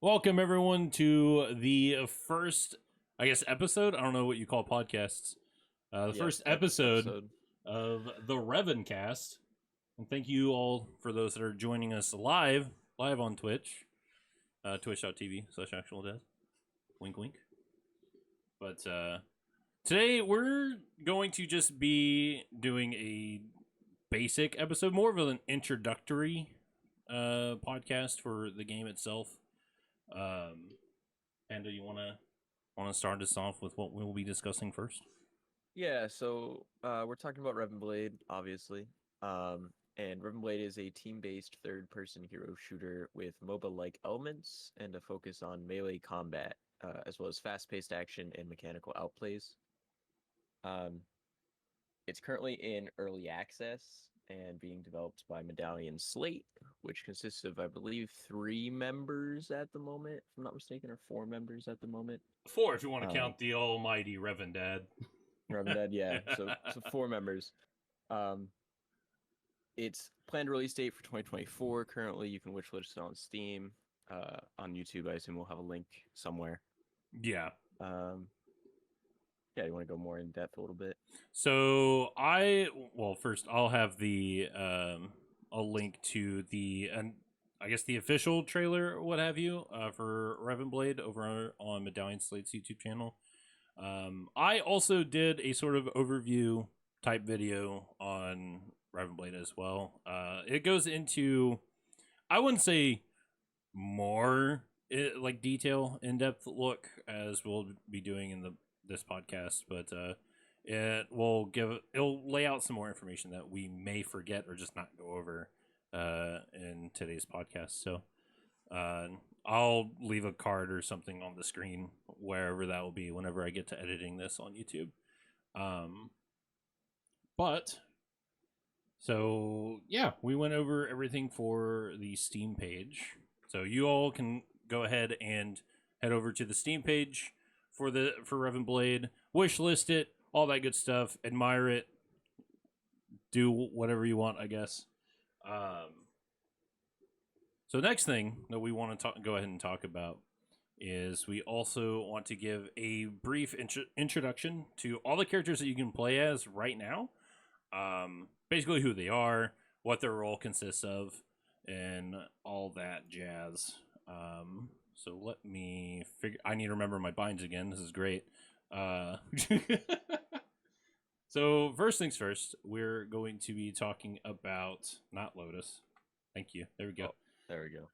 Welcome everyone to the first, I guess, episode. I don't know what you call podcasts. The Yep, first episode episode. of the Revencast, and thank you all for those that are joining us live on Twitch, twitch.tv/actualdeath. Wink, wink. But today we're going to just be doing a basic episode, more of an introductory podcast for the game itself. Panda, you want to start us off with what we'll be discussing first? Yeah, so we're talking about Revan Blade, obviously. And Revan Blade is a team-based third-person hero shooter with MOBA-like elements and a focus on melee combat, as well as fast-paced action and mechanical outplays. Um, it's currently in early access and being developed by Medallion Slate, which consists of, I believe, 3 members at the moment, if I'm not mistaken, or 4 members at the moment. Four, if you want to Uh, count the almighty Revan Dad. Revan Dead, yeah. So 4 members. Um, It's planned release date for 2024. Currently, you can wishlist it on Steam. On YouTube, I assume we'll have a link somewhere. Yeah. Um, yeah, you want to go more in depth a little bit? So first I'll have the a link to the and I guess the official trailer or what have you for Revan Blade over on Medallion Slate's YouTube channel. I also did a sort of overview type video on Revan Blade as well. It goes into, I wouldn't say more like detail, in depth look as we'll be doing in this podcast, but it'll lay out some more information that we may forget or just not go over in today's podcast. So uh, I'll leave a card or something on the screen wherever that will be whenever I get to editing this on YouTube. But so yeah, we went over everything for the Steam page. So you all can go ahead and head over to the Steam page for Revan Blade, wish list it, all that good stuff, admire it, do whatever you want, I guess. So next thing that we want to go ahead and talk about is we also want to give a brief introduction to all the characters that you can play as right now. Basically who they are, what their role consists of, and all that jazz. So let me figure. I need to remember my binds again. This is great. So first things first, we're going to be talking about not Lotus. Thank you. There we go. Oh, there we go.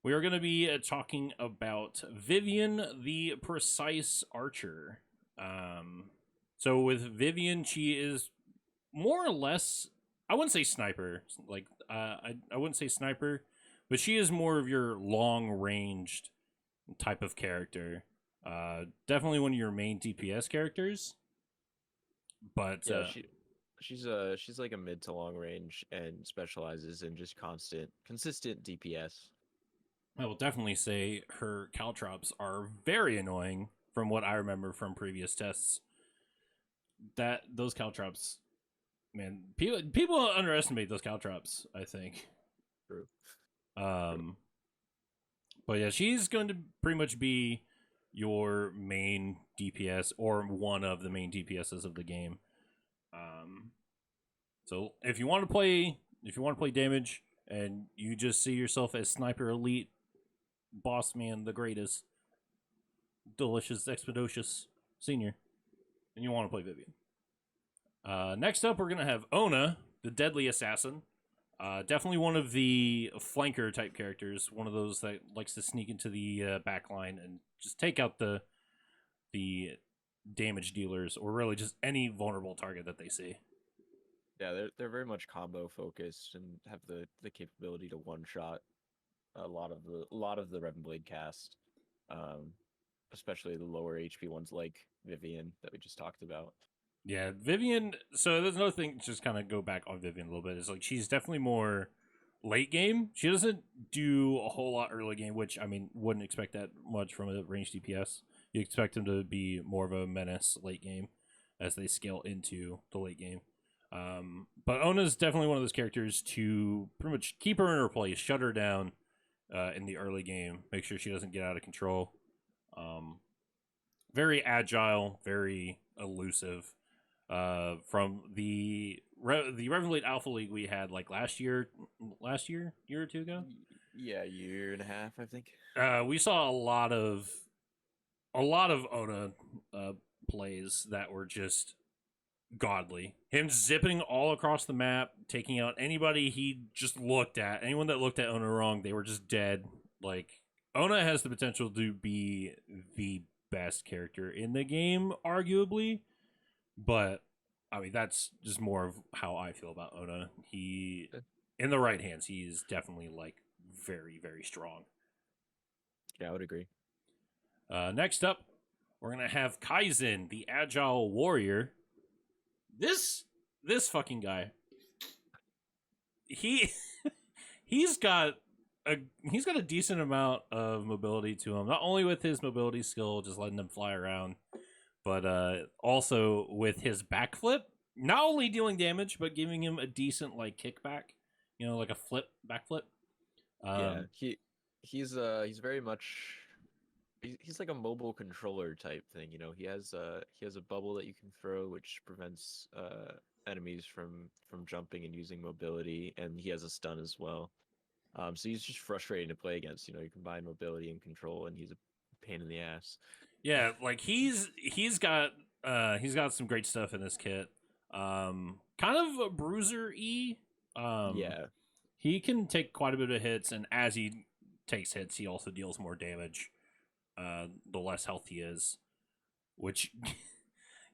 We are going to be talking about Vivian, the Precise Archer. So with Vivian, she is more or less, I wouldn't say sniper. Like I wouldn't say sniper, but she is more of your long ranged type of character. Definitely one of your main DPS characters. But Yeah, she's like a mid to long range and specializes in just consistent DPS. I will definitely say her caltrops are very annoying from what I remember from previous tests. That those caltrops, man, people underestimate those caltrops, I think. True. Um, but yeah, she's going to pretty much be your main DPS or one of the main DPSs of the game. So if you want to play damage and you just see yourself as Sniper Elite, Boss Man, the greatest, delicious, expeditious senior, and you want to play Vivian. Next up, we're gonna have Ona, the Deadly Assassin. Definitely one of the flanker type characters, one of those that likes to sneak into the back line and just take out the damage dealers, or really just any vulnerable target that they see. Yeah, they're very much combo focused and have the capability to one shot a lot of the Revan Blade cast. Um, Especially the lower HP ones like Vivian that we just talked about. Yeah, Vivian. So there's another thing. Just kind of go back on Vivian a little bit. Is like she's definitely more late game. She doesn't do a whole lot early game, which I mean wouldn't expect that much from a ranged DPS. You expect him to be more of a menace late game as they scale into the late game. But Ona's definitely one of those characters to pretty much keep her in her place, shut her down, in the early game. Make sure she doesn't get out of control. Very agile, very elusive. From the Revenblade Alpha League we had like year or two ago. Yeah, year and a half, I think. We saw a lot of Ona plays that were just godly. Him zipping all across the map, taking out anybody he just looked at. Anyone that looked at Ona wrong, they were just dead. Like, Ona has the potential to be the best character in the game, arguably. But, I mean, that's just more of how I feel about Ona. In the right hands, he's definitely, like, very, very strong. Yeah, I would agree. Next up, we're going to have Kaizen, the Agile Warrior. This fucking guy. He's got a decent amount of mobility to him. Not only with his mobility skill, just letting him fly around, but also with his backflip. Not only dealing damage, but giving him a decent like kickback. You know, like a backflip. Yeah, he's very much he's like a mobile controller type thing. You know, he has a bubble that you can throw, which prevents enemies from jumping and using mobility, and he has a stun as well. So he's just frustrating to play against. You know, you combine mobility and control, and he's a pain in the ass. Yeah, like he's got some great stuff in this kit. Kind of a bruiser-y. Yeah. He can take quite a bit of hits, and as he takes hits, he also deals more damage. The less health he is, which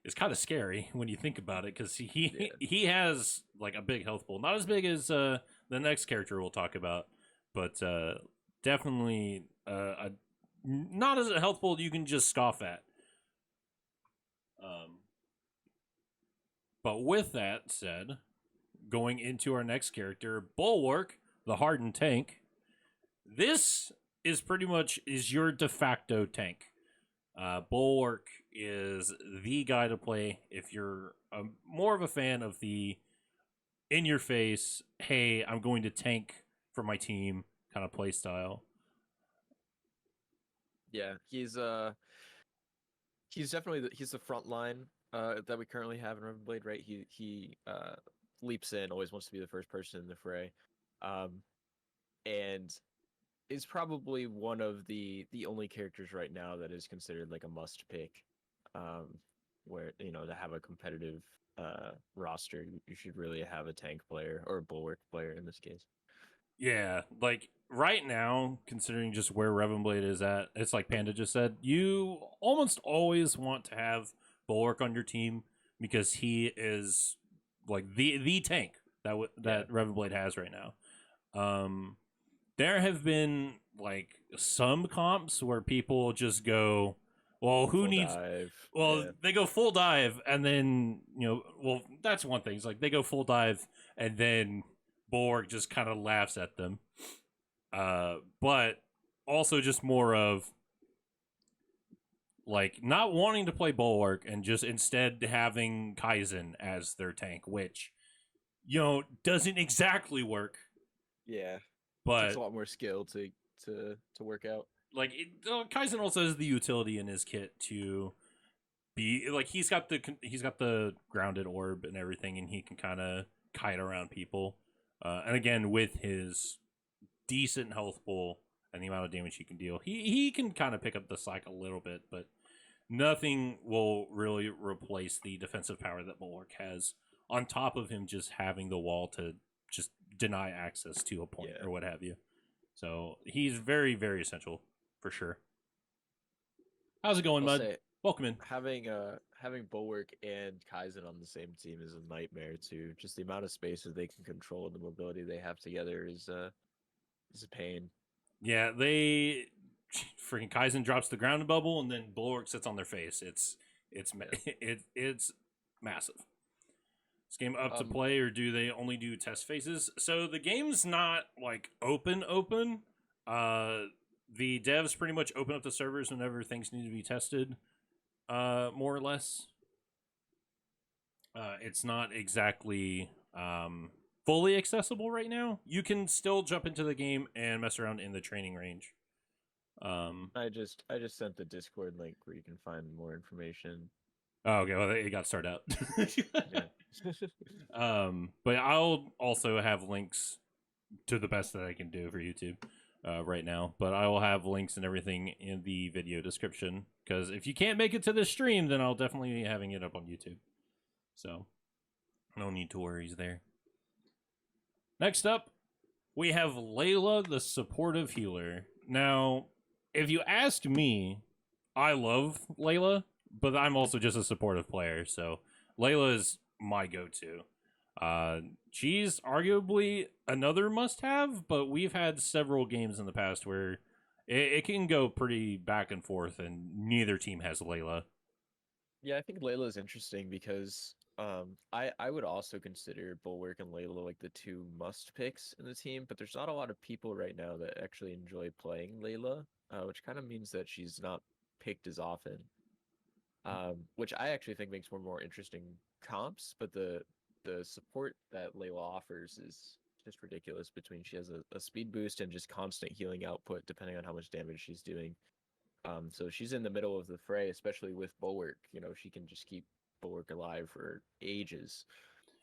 is kind of scary when you think about it, because he has like a big health pool, not as big as the next character we'll talk about, but definitely not as a health pool you can just scoff at. But with that said, going into our next character, Bulwark, the hardened tank. This is pretty much your de facto tank. Bulwark is the guy to play if you're more of a fan of the in your face, hey, I'm going to tank for my team kind of play style. Yeah, he's definitely he's the front line that we currently have in Rivenblade, right? He leaps in, always wants to be the first person in the fray, and is probably one of the only characters right now that is considered like a must pick, where you know to have a competitive roster, you should really have a tank player or a bulwark player in this case. Yeah, like right now, considering just where Revenblade is at, it's like Panda just said, you almost always want to have Bulwark on your team because he is like the tank that Revenblade has right now. There have been like some comps where people just go, well, who Full needs dive. well, Yeah. they go full dive and then, well, that's one thing. It's like they go full dive and then Bulwark just kind of laughs at them. But also just more of like not wanting to play Bulwark and just instead having Kaizen as their tank, which doesn't exactly work. Yeah. But takes a lot more skill to work out. Like Kaizen also has the utility in his kit to be like he's got the grounded orb and everything, and he can kind of kite around people. And again, with his decent health pool and the amount of damage he can deal, he can kind of pick up the slack a little bit, but nothing will really replace the defensive power that Bulwark has. On top of him just having the wall to just deny access to a point or what have you. So he's very, very essential for sure. How's it going, Mud? Welcome in. Having Bulwark and Kaizen on the same team is a nightmare too. Just the amount of space that they can control and the mobility they have together is a pain. Yeah, freaking Kaizen drops the ground bubble and then Bulwark sits on their face. It's massive. This game up to play, or do they only do test phases? So the game's not like open. The devs pretty much open up the servers whenever things need to be tested, more or less. It's not exactly fully accessible right now. You can still jump into the game and mess around in the training range. I just sent the Discord link where you can find more information. Oh, okay. Well, it got started out. Yeah. But I'll also have links to the best that I can do for YouTube right now. But I will have links and everything in the video description because if you can't make it to the stream, then I'll definitely be having it up on YouTube. So no need to worries there. Next up, we have Layla, the supportive healer. Now, if you ask me, I love Layla, but I'm also just a supportive player, so Layla is my go-to. She's arguably another must-have, but we've had several games in the past where it can go pretty back and forth, and neither team has Layla. Yeah, I think Layla is interesting because I would also consider Bulwark and Layla like the two must picks in the team, but there's not a lot of people right now that actually enjoy playing Layla, which kind of means that she's not picked as often. Which I actually think makes more interesting comps, but the support that Layla offers is just ridiculous. Between she has a speed boost and just constant healing output, depending on how much damage she's doing. So she's in the middle of the fray, especially with Bulwark. You know, she can just keep Bulwark alive for ages.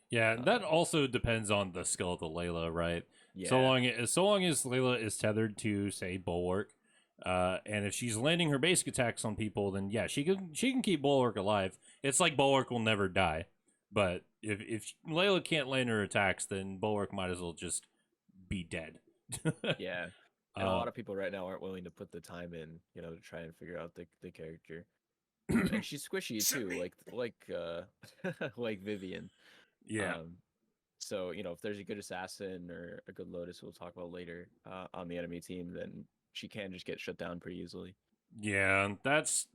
Yeah, that Um, also depends on the skill of the Layla, right? yeah, So long as Layla is tethered to, say, Bulwark, and if she's landing her basic attacks on people, then yeah, she can keep Bulwark alive. It's like Bulwark will never die, but if Layla can't land her attacks, then Bulwark might as well just be dead. yeah. And a uh, lot of people right now aren't willing to put the time in, you know, to try and figure out the character. And she's squishy too, like Vivian. yeah, Um, so you know, if there's a good assassin or a good Lotus, we'll talk about later on the enemy team, then she can just get shut down pretty easily. yeah, that's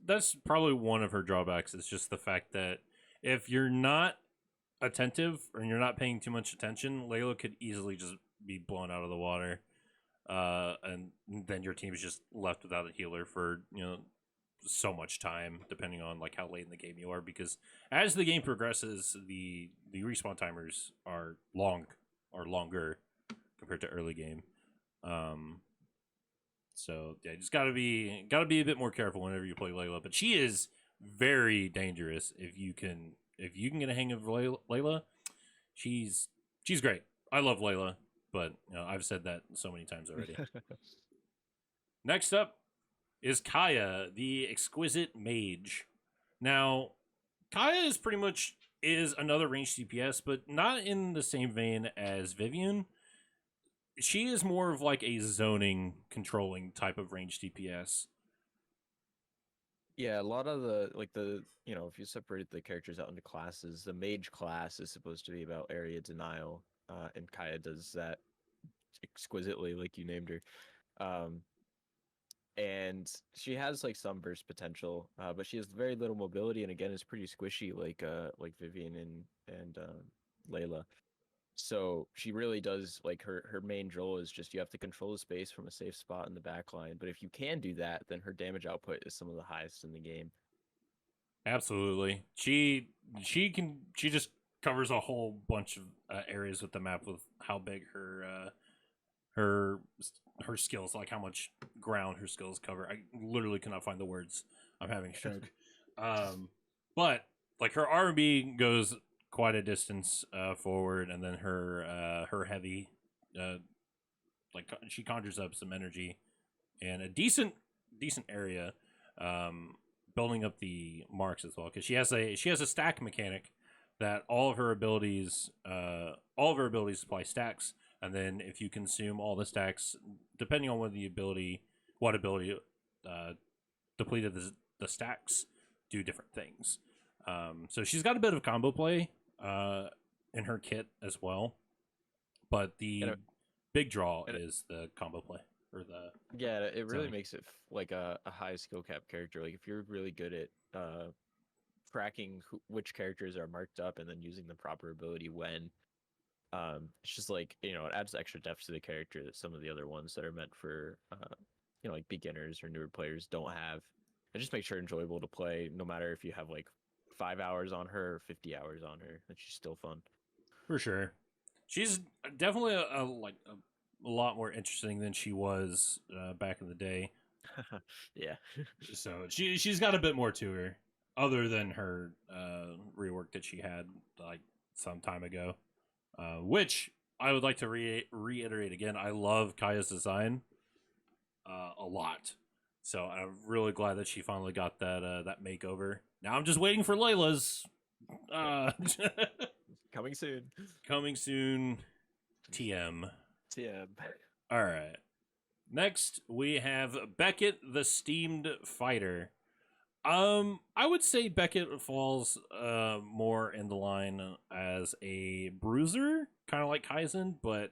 probably one of her drawbacks. Is just the fact that if you're not attentive or you're not paying too much attention, Layla could easily just be blown out of the water. And then your team's just left without a healer for, so much time, depending on like how late in the game you are, because as the game progresses, the respawn timers are longer compared to early game. Um so yeah, just gotta be a bit more careful whenever you play Layla. But she is very dangerous if you can get a hang of Layla. She's she's great. I love Layla, but I've said that so many times already. Next up is Kaya, the exquisite mage. Now, Kaya is pretty much is another ranged CPS, but not in the same vein as Vivian. She is more of like a zoning controlling type of ranged DPS. Yeah, a lot of the you know, if you separate the characters out into classes, the mage class is supposed to be about area denial, and Kaya does that exquisitely, like you named her. Um, and she has like some burst potential, but she has very little mobility, and again is pretty squishy, like Vivian and Layla. So she really does like her main role is just you have to control the space from a safe spot in the back line. But if you can do that, then her damage output is some of the highest in the game. Absolutely. She just covers a whole bunch of areas with the map with how big her her skills, like how much ground her skills cover. I literally cannot find the words. I'm having a stroke. But like her R&B goes quite a distance forward, and then her heavy, uh, she conjures up some energy and a decent area, um, building up the marks as well because she has a stack mechanic that all of her abilities supply stacks, and then if you consume all the stacks, depending on what ability uh, depleted the stacks do different things. So she's got a bit of combo play in her kit as well, but And the it, big draw and it, is the combo play or the yeah, it really zoning. makes it like a high skill cap character. Like if you're really good at tracking which characters are marked up and then using the proper ability when, it's just like, you know, it adds extra depth to the character that some of the other ones that are meant for you know, like beginners or newer players don't have. It just makes her enjoyable to play no matter if you have like 5 hours on her or 50 hours on her, and she's still fun. For sure. She's definitely a lot more interesting than she was back in the day. Yeah. So she's got a bit more to her, other than her rework that she had like some time ago. Which I would like to reiterate again. I love Kaya's design a lot. So I'm really glad that she finally got that makeover. Now I'm just waiting for Layla's. Uh, Coming soon. coming soon. TM. TM. All right. Next we have Beckett the Steamed Fighter. I would say Beckett falls more in the line as a bruiser, kind of like Kaizen, but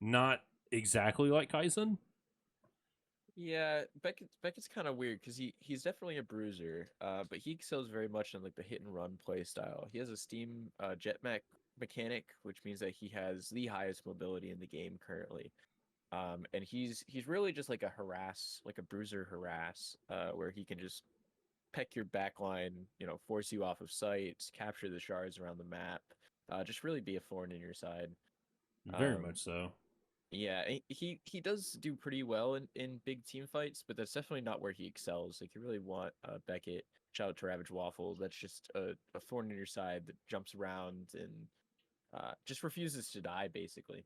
not exactly like Kaizen. Yeah, Beckett's kind of weird because he's definitely a bruiser, but he excels very much in like the hit and run play style. He has a steam jetpack mechanic, which means that he has the highest mobility in the game currently. And he's really just like a harass, like a bruiser harass, where he can just peck your backline, force you off of sight, capture the shards around the map, just really be a thorn in your side. Very Um, much so. yeah, he does do pretty well in big team fights, but that's definitely not where he excels. Like you really want Beckett, shout out to Ravage Waffle, that's just a thorn in your side that jumps around and just refuses to die, basically.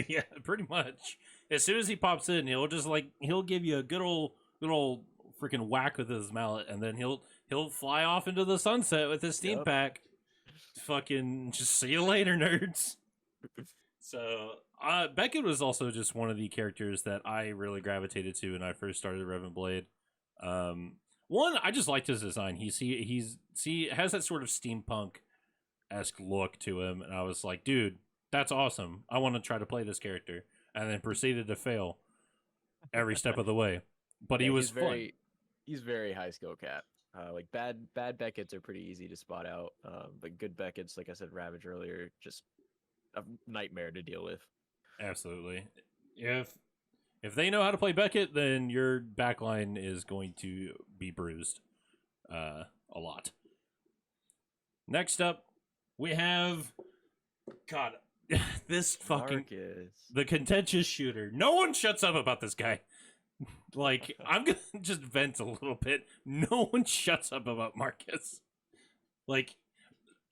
Yeah, pretty much. As soon as he pops in, he'll give you a good old freaking whack with his mallet, and then he'll fly off into the sunset with his steam Yep. pack. Fucking just see you later, nerds. So Beckett was also just one of the characters that I really gravitated to when I first started Revan Blade. One, I just liked his design. He has that sort of steampunk esque look to him, and I was like, dude, that's awesome. I want to try to play this character, and then proceeded to fail every step of the way. But he Yeah, was fun. he's very high skill cap. Like bad Beckett's are pretty easy to spot out. But good Beckett's, like I said, Ravage earlier, just a nightmare to deal with. Absolutely. If they know how to play Beckett, then your backline is going to be bruised a lot. Next up, we have God. This fucking Marcus. the contentious shooter. No one shuts up about this guy. Like I'm gonna just vent a little bit. No one shuts up about Marcus. Like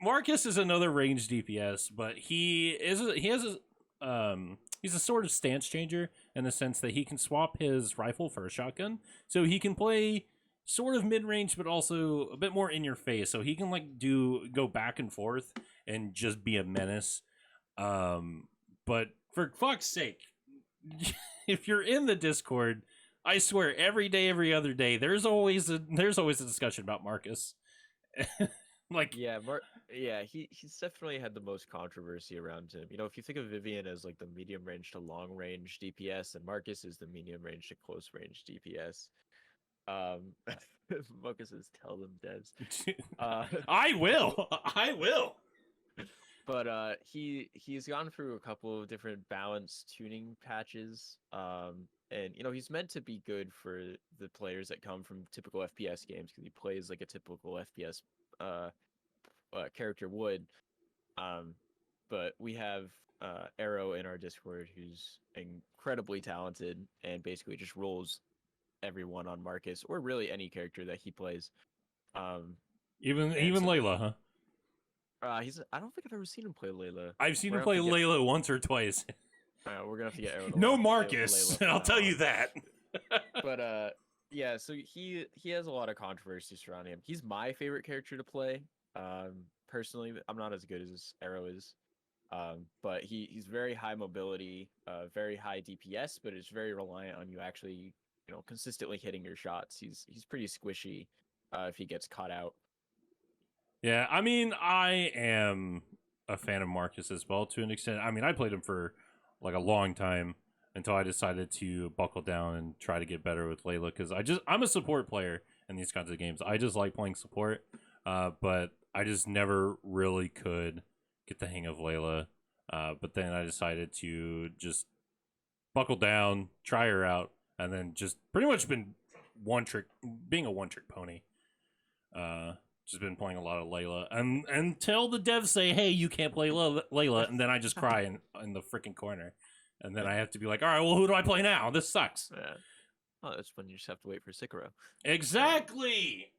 Marcus is another ranged DPS, but he's a sort of stance changer in the sense that he can swap his rifle for a shotgun, so he can play sort of mid range, but also a bit more in your face. So he can go back and forth and just be a menace. But for fuck's sake, if you're in the Discord, I swear every day, every other day, there's always a discussion about Marcus. Like Yeah, he's definitely had the most controversy around him. If you think of Vivian as like the medium range to long range DPS, and Marcus is the medium range to close range DPS. Um, Marcus says, "Tell them, devs." Uh, I will. but he's gone through a couple of different balance tuning patches. And he's meant to be good for the players that come from typical FPS games because he plays like a typical FPS character would. But we have Arrow in our Discord who's incredibly talented and basically just rolls everyone on Marcus or really any character that he plays. Even so, Layla, huh? I don't think I've ever seen him play Layla. I've seen We're him gonna play have to Layla once or twice. we're gonna have to get Arrow. No watch Marcus, Layla I'll from tell now you on. that. But yeah, so he has a lot of controversy surrounding him. He's my favorite character to play. Personally, I'm not as good as Arrow is. But he's very high mobility, very high DPS, but it's very reliant on you actually, consistently hitting your shots. He's pretty squishy if he gets caught out. Yeah, I mean, I am a fan of Marcus as well to an extent. I mean, I played him for like a long time until I decided to buckle down and try to get better with Layla because I'm a support player in these kinds of games. I just like playing support, but I just never really could get the hang of Layla. But then I decided to just buckle down, try her out, and then just pretty much been being a one trick pony. Just been playing a lot of Layla, and until the devs say, "Hey, you can't play Layla," and then I just cry in the freaking corner, and then I have to be like, "All right, well, who do I play now? This sucks." Yeah. Oh, that's when you just have to wait for Sekiro. Exactly.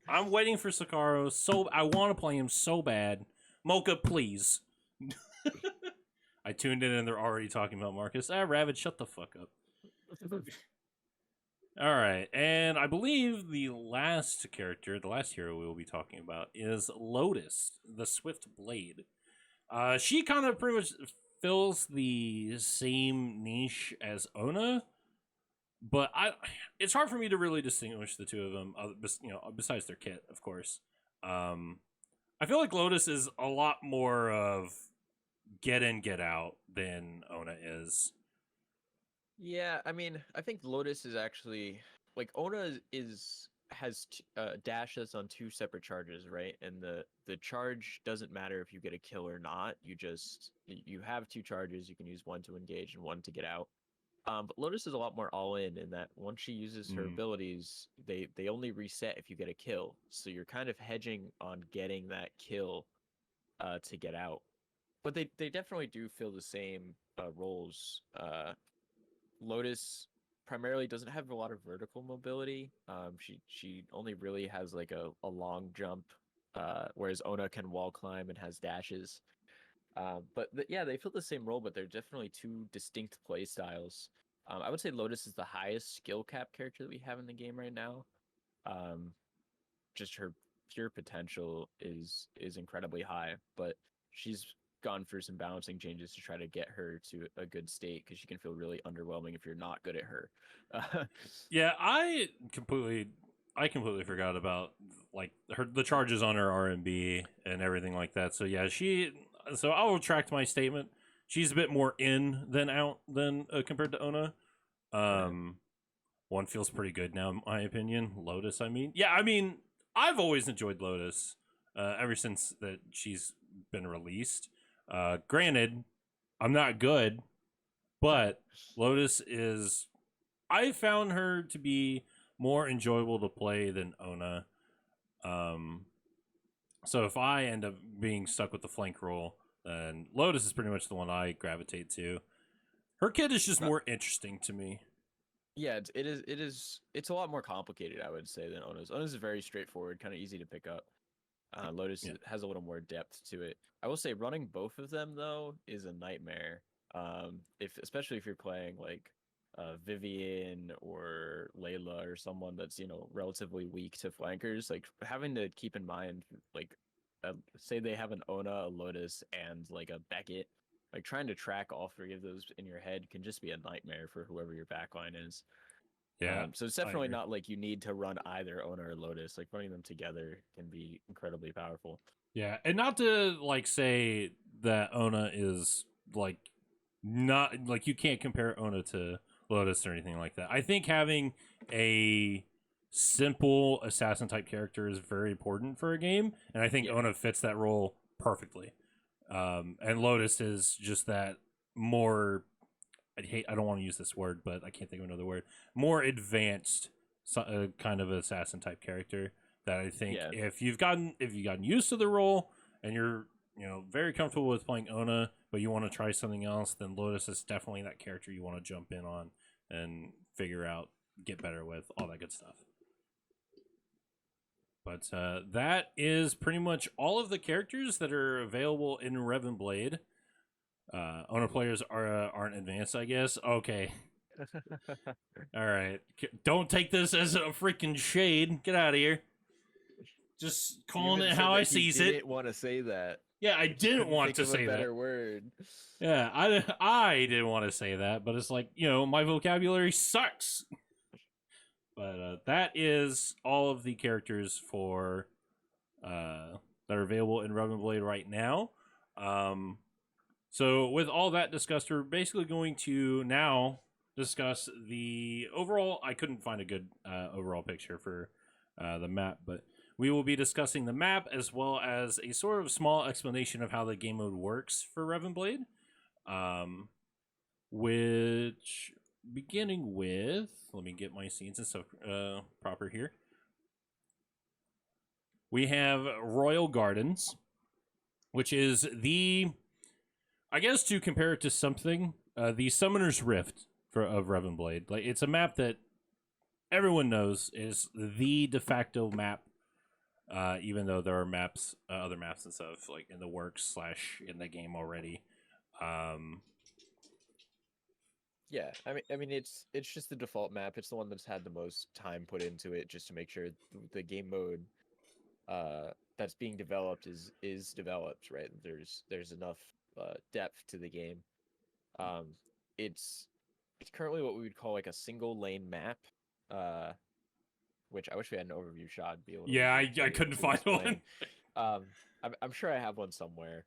I'm waiting for Sakaro. So I want to play him so bad. Mocha, please. I tuned in and they're already talking about Marcus. Ravid, shut the fuck up. All right, and I believe the last character, the last hero we will be talking about is Lotus, the Swift Blade. She kind of pretty much fills the same niche as Ona, but it's hard for me to really distinguish the two of them. Besides their kit, of course. I feel like Lotus is a lot more of get in, get out than Ona is. Yeah, I mean, I think Lotus is actually like Ona has dash that's on two separate charges, right? And the charge doesn't matter if you get a kill or not. You have two charges. You can use one to engage and one to get out. But Lotus is a lot more all in that once she uses her abilities, they only reset if you get a kill. So you're kind of hedging on getting that kill to get out. But they definitely do fill the same roles. Lotus primarily doesn't have a lot of vertical mobility. She only really has like a long jump, whereas Ona can wall climb and has dashes. Yeah, they fill the same role, but they're definitely two distinct play styles. I would say Lotus is the highest skill cap character that we have in the game right now. Um, just her pure potential is incredibly high, but she's gone through some balancing changes to try to get her to a good state because she can feel really underwhelming if you're not good at her. Yeah, I completely forgot about like the charges on her RMB and everything like that. So yeah, so I'll retract my statement. She's a bit more in than out than compared to Ona. One feels pretty good now, in my opinion. Lotus, I mean, yeah, I mean, I've always enjoyed Lotus ever since that she's been released. Granted, I'm not good, but Lotus is. I found her to be more enjoyable to play than Ona. So if I end up being stuck with the flank role, then Lotus is pretty much the one I gravitate to. Her kit is just more interesting to me. Yeah, it's a lot more complicated, I would say, than Ona's. Ona's is very straightforward, kind of easy to pick up. Lotus has a little more depth to it. I will say running both of them though is a nightmare. Especially if you're playing like Vivian or Layla or someone that's relatively weak to flankers, like having to keep in mind like say they have an Ona, a Lotus, and like a Beckett. Like trying to track all three of those in your head can just be a nightmare for whoever your backline is. Yeah. So it's definitely not like you need to run either Ona or Lotus. Like running them together can be incredibly powerful. Yeah, and not to like say that Ona is like not like you can't compare Ona to Lotus or anything like that. I think having a simple assassin type character is very important for a game, and I think Ona fits that role perfectly. And Lotus is just that more. I don't want to use this word, but I can't think of another word. More advanced kind of assassin type character that I think if you've gotten used to the role and you're very comfortable with playing Ona, but you want to try something else, then Lotus is definitely that character you want to jump in on and figure out, get better with, all that good stuff. But that is pretty much all of the characters that are available in Revan Blade. Ona players aren't advanced, I guess. Okay. All right. Don't take this as a freaking shade. Get out of here. Just calling it how I sees it. I didn't want to say that. Yeah, I didn't want to say that. Better word. Yeah, I didn't want to say that, but it's like, my vocabulary sucks. But that is all of the characters for that are available in Revan Blade right now. So with all that discussed, we're basically going to now discuss the overall. I couldn't find a good overall picture for the map, but we will be discussing the map as well as a sort of small explanation of how the game mode works for Revan Blade. Which, beginning with, let me get my scenes and stuff proper here. we have Royal Gardens, which is I guess to compare it to something, the Summoner's Rift of Revenblade. Like, it's a map that everyone knows is the de facto map. Even though there are other maps and stuff like in the works / in the game already. Yeah, I mean, it's just the default map. It's the one that's had the most time put into it, just to make sure the game mode that's being developed is developed, right? There's enough depth to the game. Um, it's currently what we would call like a single lane map, uh, which I wish we had an overview shot to be able to Yeah, I couldn't find explain. one. I'm sure I have one somewhere.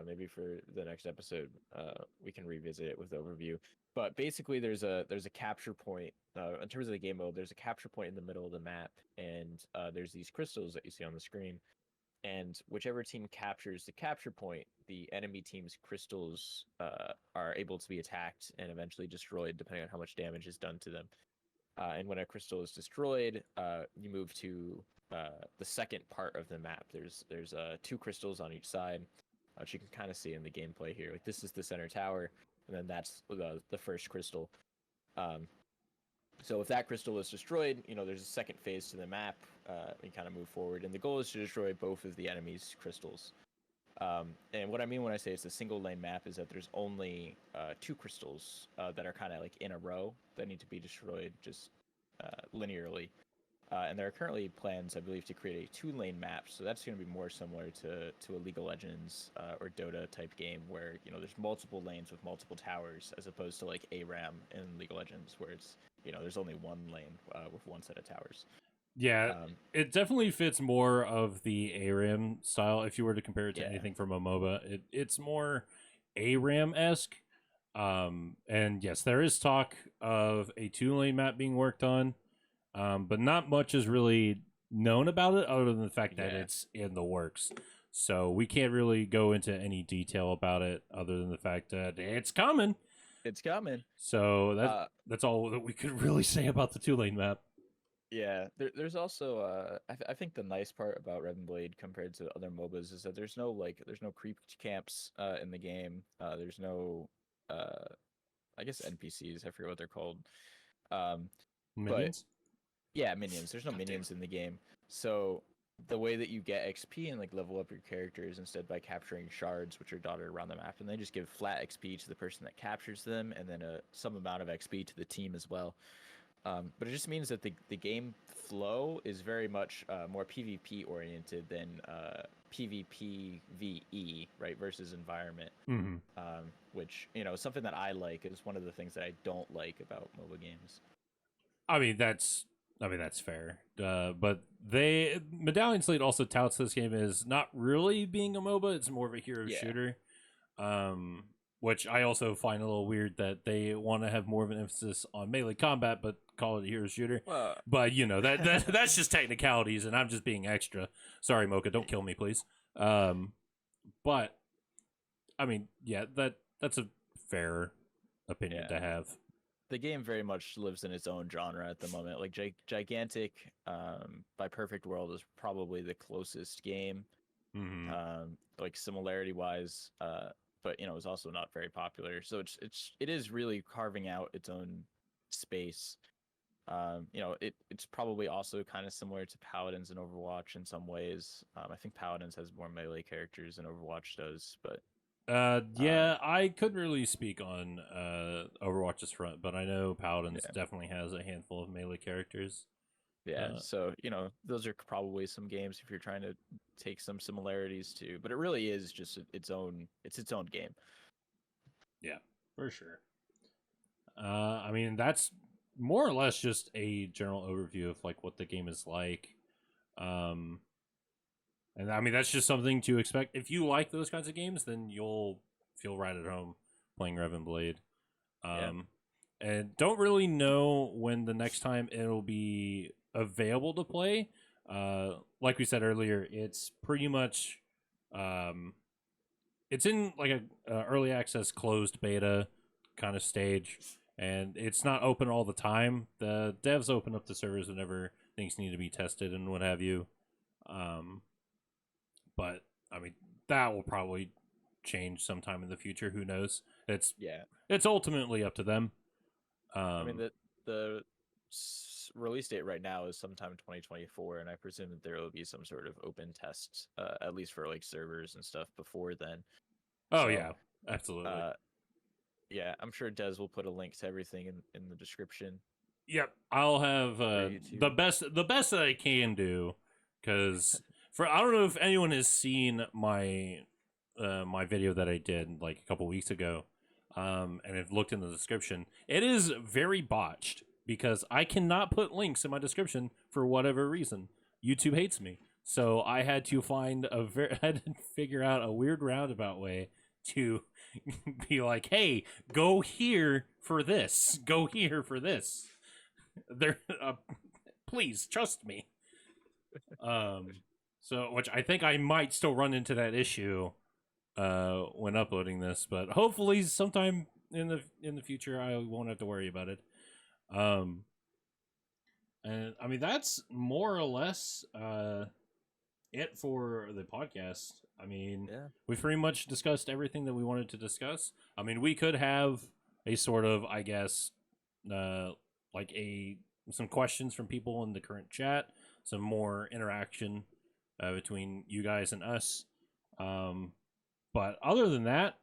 Maybe for the next episode, we can revisit it with overview. But basically, there's a capture point. In terms of the game mode, there's a capture point in the middle of the map, and there's these crystals that you see on the screen. And whichever team captures the capture point, the enemy team's crystals are able to be attacked and eventually destroyed, depending on how much damage is done to them. And when a crystal is destroyed, you move to the second part of the map. There's 2 crystals on each side, which you can kind of see in the gameplay here. Like, this is the center tower, and then that's the first crystal. So if that crystal is destroyed, there's a second phase to the map. You kind of move forward, and the goal is to destroy both of the enemy's crystals. And what I mean when I say it's a single lane map is that there's only 2 crystals that are kind of like in a row that need to be destroyed just linearly. And there are currently plans, I believe, to create a 2-lane map. So that's going to be more similar to a League of Legends or Dota type game where, there's multiple lanes with multiple towers, as opposed to like ARAM in League of Legends where it's, there's only one lane with one set of towers. Yeah, it definitely fits more of the ARAM style. If you were to compare it to anything from a MOBA, it's more ARAM-esque. And yes, there is talk of a 2-lane map being worked on, but not much is really known about it other than the fact that it's in the works. So we can't really go into any detail about it other than the fact that it's coming. It's coming. So that's all that we could really say about the 2-lane map. Yeah, there's also I think the nice part about Revenblade compared to other MOBAs is that there's no creep camps in the game. There's no I guess NPCs. I forget what they're called. Minions? But yeah, minions. There's no minions in the game. So the way that you get XP and like level up your character is instead by capturing shards, which are dotted around the map, and they just give flat XP to the person that captures them, and then some amount of XP to the team as well. But it just means that the game flow is very much more PvP oriented than PvPvE, right, versus environment. Mm-hmm. Which, is something that I like. Is one of the things that I don't like about MOBA games. I mean, that's fair. But Medallion Slate also touts this game as not really being a MOBA. It's more of a hero shooter. Which I also find a little weird that they want to have more of an emphasis on melee combat, but call it a hero shooter. But that's just technicalities, and I'm just being extra. Sorry, Mocha, don't kill me, please. But I mean, yeah, that's a fair opinion to have. The game very much lives in its own genre at the moment. Like Gigantic, by Perfect World is probably the closest game, like similarity wise. But it's also not very popular. So it is really carving out its own space. It's probably also kind of similar to Paladins in Overwatch in some ways. I think Paladins has more melee characters than Overwatch does, but I couldn't really speak on Overwatch's front, but I know Paladins definitely has a handful of melee characters. Yeah, so those are probably some games if you're trying to take some similarities to, but it really is just its own game. Yeah, for sure. I mean, that's more or less just a general overview of like what the game is like. And I mean, that's just something to expect. If you like those kinds of games, then you'll feel right at home playing Revenblade. And don't really know when the next time it'll be available to play. Like we said earlier, it's pretty much it's in like a early access closed beta kind of stage, and it's not open all the time. The devs open up the servers whenever things need to be tested and what have you. But I mean, that will probably change sometime in the future. Who knows? Yeah. It's ultimately up to them. I mean, the release date right now is sometime 2024, and I presume that there will be some sort of open test, at least for like servers and stuff before then. Oh So, yeah, absolutely. Yeah, I'm sure Des will put a link to everything in the description. Yep, I'll have YouTube. the best that I can do, because I don't know if anyone has seen my my video that I did like a couple weeks ago, and have looked in the description. It is very botched because I cannot put links in my description for whatever reason. YouTube hates me, so I had to had to figure out a weird roundabout way to be like, hey, go here for this, go here for this. There, please trust me. So which I think I might still run into that issue when uploading this, but hopefully sometime in the future I won't have to worry about it. And I mean that's more or less it for the podcast. I mean, Yeah. we've pretty much discussed everything that we wanted to discuss. I mean, we could have a sort of, I guess, like some questions from people in the current chat, some more interaction between you guys and us. But other than that,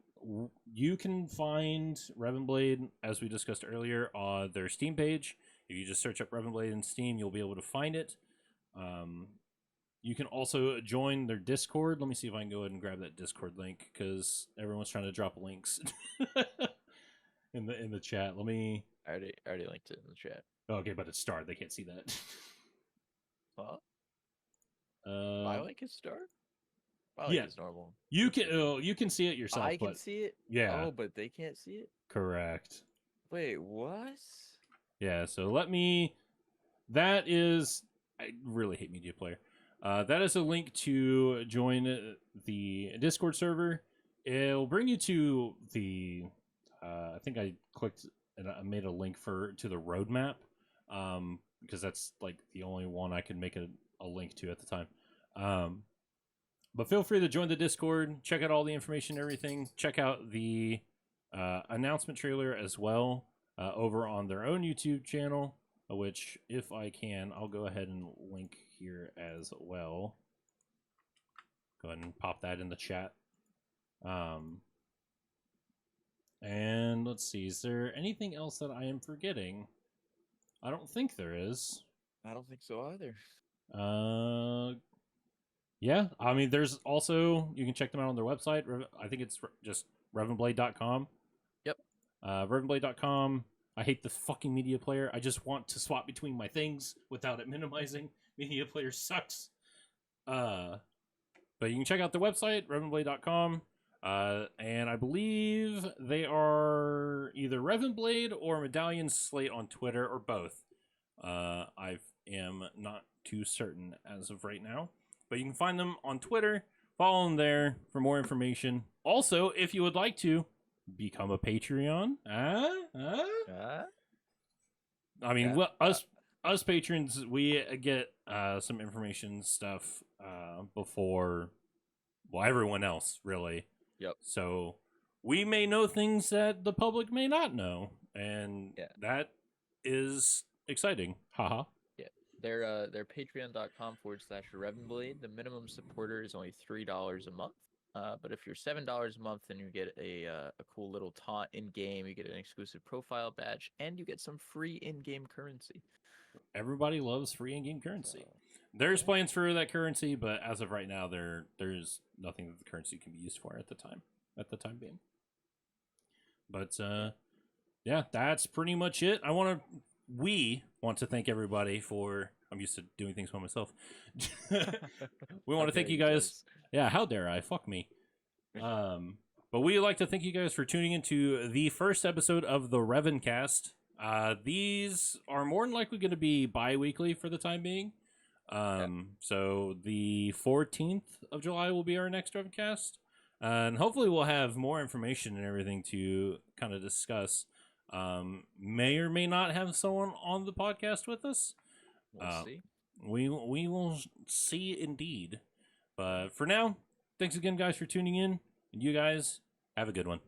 you can find Revan Blade, as we discussed earlier, on their Steam page. If you just search up Revan Blade in Steam, you'll be able to find it. You can also join their Discord. Let me see if I can go ahead and grab that Discord link because everyone's trying to drop links in the chat. Let me. I already linked it in the chat. Okay, but it's starred. They can't see that. Huh? My link is star. My link Yeah. is normal. You can see it yourself. I can but, see it. Yeah. Oh, but they can't see it. Correct. Wait, what? Yeah. So let me. That is. I really hate Media Player. That is a link to join the Discord server. It'll bring you to the. I think I clicked and I made a link to the roadmap, because that's like the only one I could make a link to at the time. But feel free to join the Discord. Check out all the information, everything. Check out the announcement trailer as well over on their own YouTube channel. Which, if I can, I'll go ahead and link here as well. Go ahead and pop that in the chat. And let's see, is there anything else that I am forgetting? I don't think there is. I don't think so either. Yeah, I mean, there's also, you can check them out on their website. I think it's just revenblade.com. Yep. Revenblade.com. I hate the fucking Media Player. I just want to swap between my things without it minimizing. Media Player sucks. But you can check out their website, revenblade.com. And I believe they are either Revenblade or Medallion Slate on Twitter, or both. I am not too certain as of right now. But you can find them on Twitter. Follow them there for more information. Also, if you would like to, become a Patreon. I mean, us patrons, we get some information stuff before, well, everyone else, really. Yep. So we may know things that the public may not know, and that is exciting. Haha. Yeah. They're patreon.com/Revenblade. The minimum supporter is only $3 a month. But if you're $7 a month, then you get a cool little taunt in game. You get an exclusive profile badge, and you get some free in-game currency. Everybody loves free in-game currency. There's plans for that currency, but as of right now, there's nothing that the currency can be used for at the time being. But yeah, that's pretty much it. We want to thank everybody for. I'm used to doing things by myself. We want to thank you guys. Yeah, how dare I? Fuck me. But we'd like to thank you guys for tuning into the first episode of the Revencast. These are more than likely going to be bi-weekly for the time being. So the 14th of July will be our next Revencast. And hopefully we'll have more information and everything to kind of discuss. May or may not have someone on the podcast with us. We'll see. We will see indeed. But for now, thanks again, guys, for tuning in. And you guys have a good one.